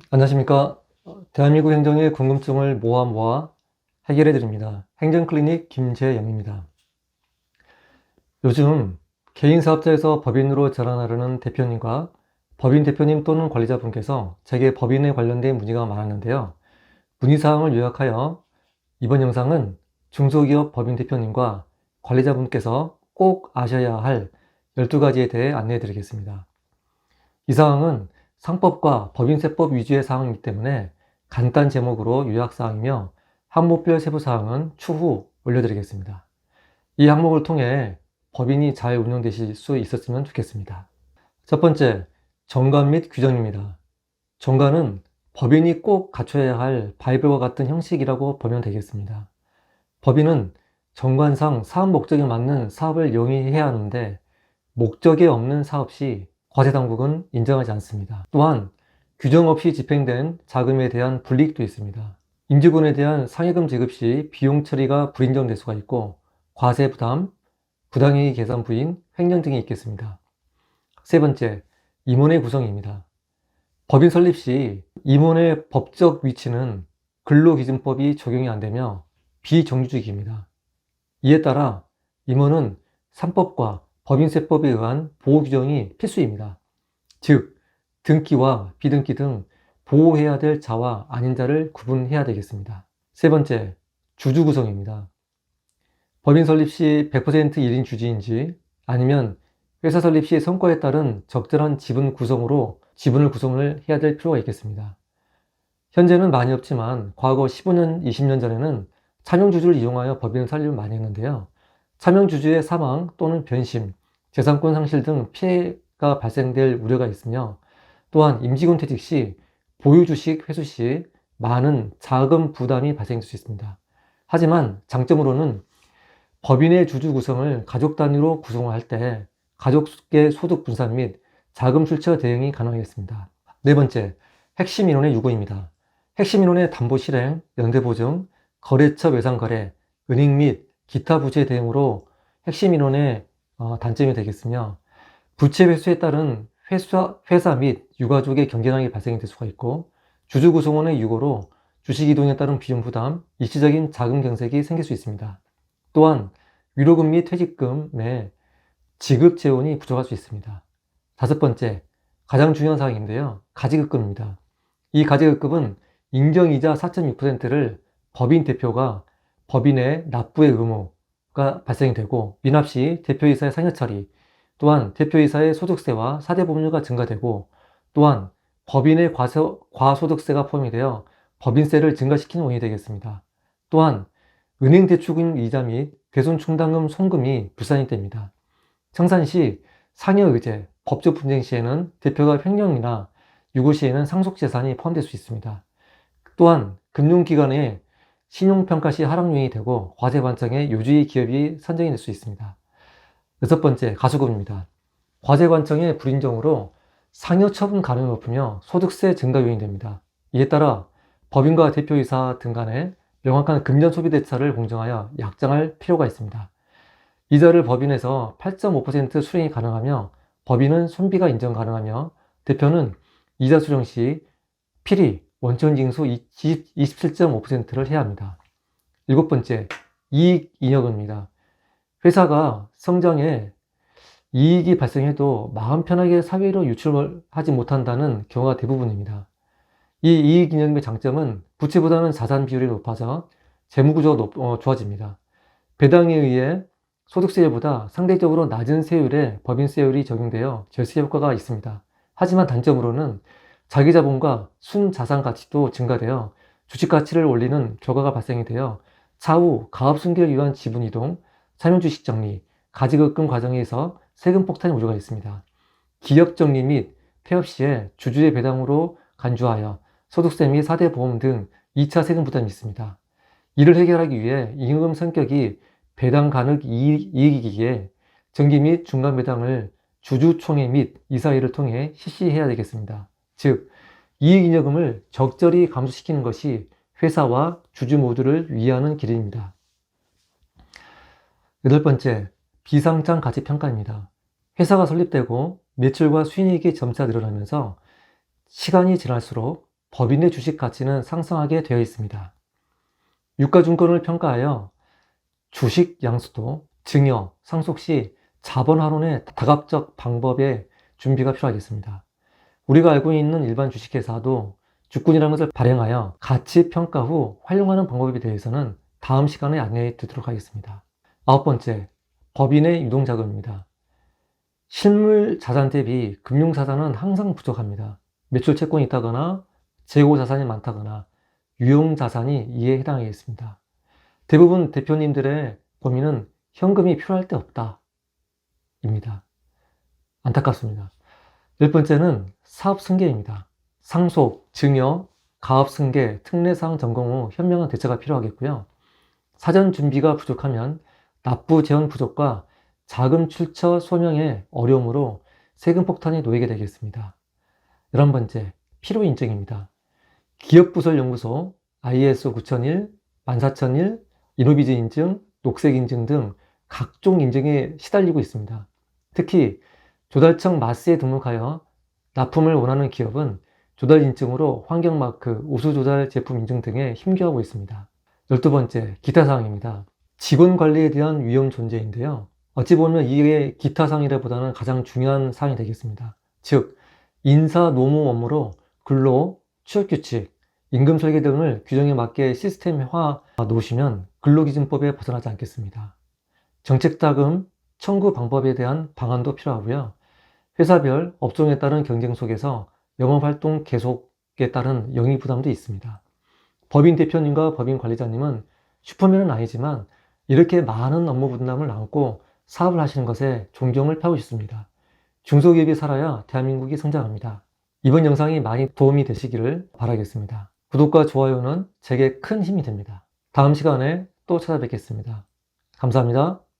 안녕하십니까. 대한민국 행정의 궁금증을 모아 해결해 드립니다. 행정클리닉 김재영입니다. 요즘 개인 사업자에서 법인으로 전환하려는 대표님과 법인 대표님 또는 관리자분께서 제게 법인에 관련된 문의가 많았는데요. 문의사항을 요약하여 이번 영상은 중소기업 법인 대표님과 관리자분께서 꼭 아셔야 할 12가지에 대해 안내해 드리겠습니다. 이 사항은 상법과 법인세법 위주의 사항이기 때문에 간단 제목으로 요약사항이며 항목별 세부사항은 추후 올려드리겠습니다. 이 항목을 통해 법인이 잘 운영되실 수 있었으면 좋겠습니다. 첫 번째, 정관 및 규정입니다. 정관은 법인이 꼭 갖춰야 할 바이블과 같은 형식이라고 보면 되겠습니다. 법인은 정관상 사업 목적에 맞는 사업을 영위해야 하는데 목적에 없는 사업 시 과세당국은 인정하지 않습니다. 또한 규정 없이 집행된 자금에 대한 불이익도 있습니다. 임직원에 대한 상여금 지급 시 비용 처리가 불인정될 수가 있고 과세 부담, 부당이익 계산 부인, 횡령 등이 있겠습니다. 세 번째, 임원의 구성입니다. 법인 설립 시 임원의 법적 위치는 근로기준법이 적용이 안 되며 비정규직입니다. 이에 따라 임원은 3법과 법인세법에 의한 보호 규정이 필수입니다. 즉, 등기와 비등기 등 보호해야 될 자와 아닌 자를 구분해야 되겠습니다. 세 번째, 주주 구성입니다. 법인 설립 시 100% 1인 주주인지 아니면 회사 설립 시 성과에 따른 적절한 지분 구성으로 지분을 구성을 해야 될 필요가 있겠습니다. 현재는 많이 없지만 과거 15년, 20년 전에는 차명주주를 이용하여 법인을 설립을 많이 했는데요. 차명주주의 사망 또는 변심, 재산권 상실 등 피해가 발생될 우려가 있으며 또한 임직원 퇴직 시 보유주식 회수 시 많은 자금 부담이 발생할 수 있습니다. 하지만 장점으로는 법인의 주주 구성을 가족 단위로 구성을 할 때 가족의 소득 분산 및 자금 출처 대응이 가능하겠습니다. 네 번째, 핵심 인원의 유고입니다. 핵심 인원의 담보 실행, 연대 보증, 거래처 외상 거래, 은행 및 기타 부채 대응으로 핵심 인원의 단점이 되겠으며 부채 회수에 따른 회사 및 유가족의 경제난이 발생이 될 수가 있고 주주 구성원의 유고로 주식 이동에 따른 비용 부담, 일시적인 자금 경색이 생길 수 있습니다. 또한 위로금 및 퇴직금의 지급 재원이 부족할 수 있습니다. 다섯 번째, 가장 중요한 사항인데요. 가지급금입니다. 이 가지급금은 인정이자 4.6%를 법인 대표가 법인의 납부의 의무가 발생이 되고 미납 시 대표이사의 상여 처리, 또한 대표이사의 소득세와 사대보험료가 증가되고 또한 법인의 과소득세가 포함이 되어 법인세를 증가시키는 원인이 되겠습니다. 또한 은행 대출금 이자 및 대손충당금 송금이 불산이 됩니다. 청산 시 상여의제, 법적 분쟁 시에는 대표가 횡령이나 유고 시에는 상속재산이 포함될 수 있습니다. 또한 금융기관의 신용평가 시 하락 요인이 되고 과세 관청에 요주의 기업이 선정이 될 수 있습니다. 여섯 번째, 가소금입니다. 과세 관청의 불인정으로 상여 처분 가능이 높으며 소득세 증가 요인이 됩니다. 이에 따라 법인과 대표이사 등 간에 명확한 금전 소비 대차를 공정하여 약정할 필요가 있습니다. 이자를 법인에서 8.5% 수령이 가능하며 법인은 손비가 인정 가능하며 대표는 이자 수령 시 필히 원천징수 27.5%를 해야 합니다. 일곱 번째, 이익잉여금입니다. 회사가 성장에 이익이 발생해도 마음 편하게 사회로 유출을 하지 못한다는 경우가 대부분입니다. 이 이익잉여금의 장점은 부채보다는 자산 비율이 높아져 재무구조가 좋아집니다. 배당에 의해 소득세율보다 상대적으로 낮은 세율에 법인세율이 적용되어 절세 효과가 있습니다. 하지만 단점으로는 자기자본과 순자산 가치도 증가되어 주식 가치를 올리는 결과가 발생이 되어 차후 가업승계를 위한 지분 이동, 차명주식 정리, 가지급금 과정에서 세금 폭탄의 우려가 있습니다. 기업 정리 및 폐업 시에 주주의 배당으로 간주하여 소득세 및 사대보험 등 2차 세금 부담이 있습니다. 이를 해결하기 위해 잉여금 성격이 배당 가능 이익이기에 정기 및 중간 배당을 주주총회 및 이사회를 통해 실시해야 되겠습니다. 즉, 이익잉여금을 적절히 감수시키는 것이 회사와 주주 모두를 위하는 길입니다. 여덟 번째, 비상장 가치평가입니다. 회사가 설립되고 매출과 순이익이 점차 늘어나면서 시간이 지날수록 법인의 주식 가치는 상승하게 되어 있습니다. 유가증권을 평가하여 주식 양수도 증여, 상속 시 자본 환원의 다각적 방법의 준비가 필요하겠습니다. 우리가 알고 있는 일반 주식회사도 주권이라는 것을 발행하여 가치 평가 후 활용하는 방법에 대해서는 다음 시간에 안내해 드리도록 하겠습니다. 9번째, 법인의 유동자금입니다. 실물 자산 대비 금융자산은 항상 부족합니다. 매출 채권이 있다거나 재고 자산이 많다거나 유용 자산이 이에 해당하겠습니다. 대부분 대표님들의 고민은 현금이 필요할 때 없다 입니다. 안타깝습니다. 10번째는 사업 승계입니다. 상속, 증여, 가업 승계, 특례사항 점검 후 현명한 대처가 필요하겠고요. 사전 준비가 부족하면 납부 재원 부족과 자금 출처 소명의 어려움으로 세금 폭탄에 놓이게 되겠습니다. 11번째, 필요 인증입니다. 기업부설연구소, ISO 9001, 14001, 이노비즈 인증, 녹색 인증 등 각종 인증에 시달리고 있습니다. 특히 조달청 마스에 등록하여 납품을 원하는 기업은 조달 인증으로 환경마크, 우수조달 제품 인증 등에 힘겨워하고 있습니다. 12번째, 기타 사항입니다. 직원 관리에 대한 위험 존재인데요. 어찌 보면 이게 기타 사항이라보다는 가장 중요한 사항이 되겠습니다. 즉, 인사 노무 업무로 근로, 취업규칙, 임금 설계 등을 규정에 맞게 시스템화 놓으시면 근로기준법에 벗어나지 않겠습니다. 정책자금 청구 방법에 대한 방안도 필요하고요. 회사별 업종에 따른 경쟁 속에서 영업활동 계속에 따른 영위 부담도 있습니다. 법인 대표님과 법인 관리자님은 슈퍼맨은 아니지만 이렇게 많은 업무 분담을 안고 사업을 하시는 것에 존경을 표하고 싶습니다. 중소기업이 살아야 대한민국이 성장합니다. 이번 영상이 많이 도움이 되시기를 바라겠습니다. 구독과 좋아요는 제게 큰 힘이 됩니다. 다음 시간에 또 찾아뵙겠습니다. 감사합니다.